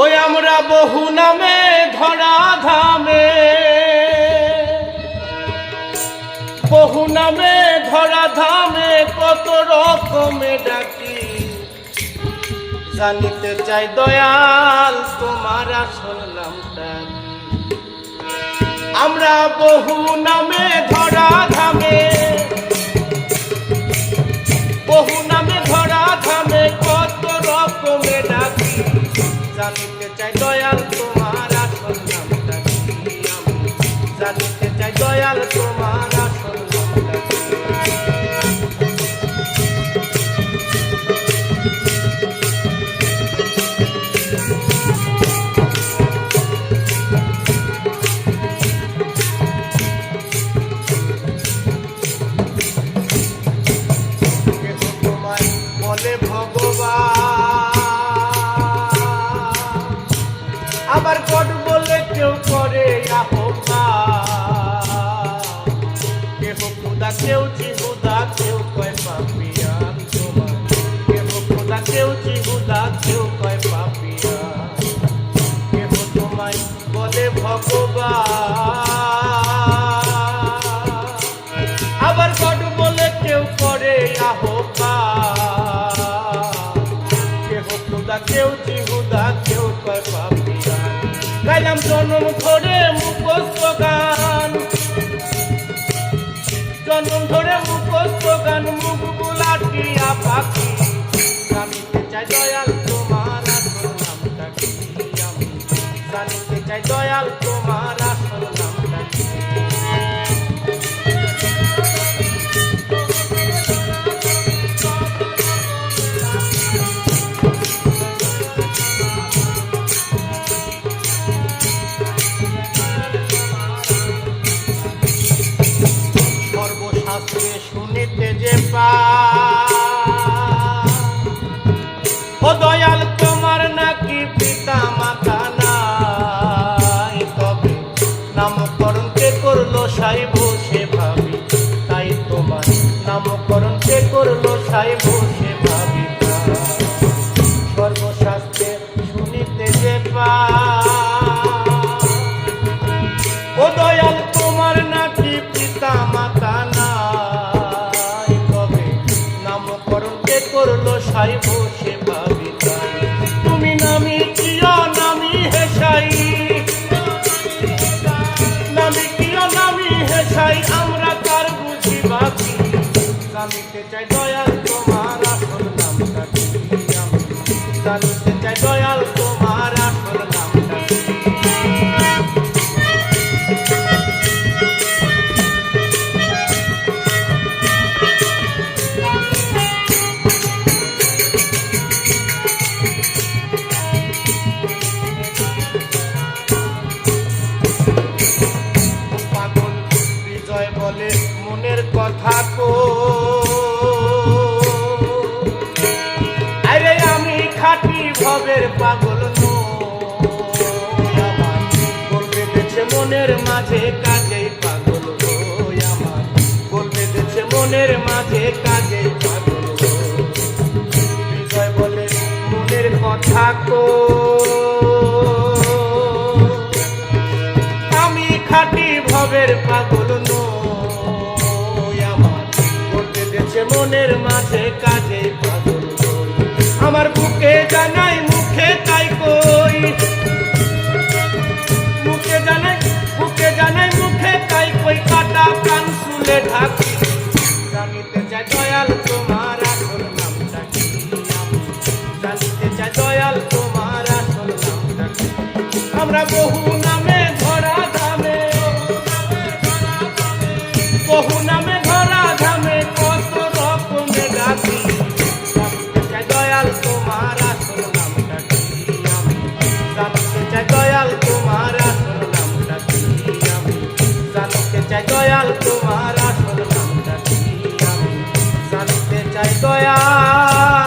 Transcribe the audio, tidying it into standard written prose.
ওই আমরা বহু নামে ধরা ধামে, বহু নামে ধরা ধামে কত রকমে ডাকি। জানিতে চাই দয়াল তোমার আসল নামটা কি। আমরা বহু নামে ধরা ধামে, বহু নামে ধরা ধামে কত রকমে ডাকি। জানিতে চাই দয়াল তোমার আসল নামটা কি। আমি জানিতে চাই দয়াল তোমার আসল নামটা কি। বলে ভগবান, আবার গড বলে কেউ করে আহ্বান। কেহ খুদা কেউ জিহুদা কেউ কয় পাপিয়ান তোমার। কেহ খুদা কেউ জিহুদা কেউ কয় পাপিয়ান। কেহ তোমায় বলে ভগবান, আবার গড বলে কেউ করে আহ্বান। কেহ খুদা কেউ জিহুদা কেউ কয় পাপিয়ান। গাইলাম জন্ম ধরে মুখস্থ গান, জন্ম ধরে মুখস্থ গান, মুখ বুলাটিয়া পাখি। জানিতে চাই দয়াল তোমার আসল নামটা কি। আমি জানিতে চাই দয়াল তোমার আসল নামটা কি। সর্বশাস্ত্রে শুনিতে যে ও দয়াল তোমার নাকি পিতা মাতা নাই। তবে নামকরণ কে করলো সাই বসে ভাবি, তাই তোমার নামকরণ কে করলো সাই বসে ভাবি। সর্বশাস্ত্রে শুনিতে যে ও দয়াল তোমার নাকি পিতা মাতা নাই। তবে নামকরণ কে করলো সাই বসে ভাবি। তুমি নামি কিয় নামি হেসাই, নামি কিয় নামি হেসাই, আমরা কার বুঝি বাকি। জানিতে চাই দয়াল তোমার আসল নামটা কি। আমি জানিতে চাই দয়াল তোমার আসল নামটা কি। বলে মনের কথা কো, আরে আমি খাঁটি ভবের পাগল নই। আমার বলবে দেছে মনের মাঝে কাজেই পাগল হই। আমার বলবে দেছে মনের মাঝে কাজেই পাগল হই। হৃদয় বলে মনের কথা কো, আমি খাঁটি ভবের পাগল নই। আমার বলতে দেছে মনের মাঝে কাজে পাগল হই। আমার বুকে জানাই মুখে তাই কই, মুখে জানাই মুখে তাই কই, কাটা প্রাণ শুলে ঢাকি। জানিতে চাই দয়াল তোমার আসল নামটা কি। আমি জানিতে চাই দয়াল তোমার আসল নামটা কি। আমরা বহু নামে ধরা ধামে, বহু নামে ধরা ধামে কত রকমে ডাকি। জানিতে চাই দয়াল তোমার আসল নামটা কি। আমি জানিতে চাই দয়াল তোমার আসল নামটা কি। আমি জানিতে চাই দয়াল তোমার আসল নামটা কি। আমি জানিতে চাই দয়াল।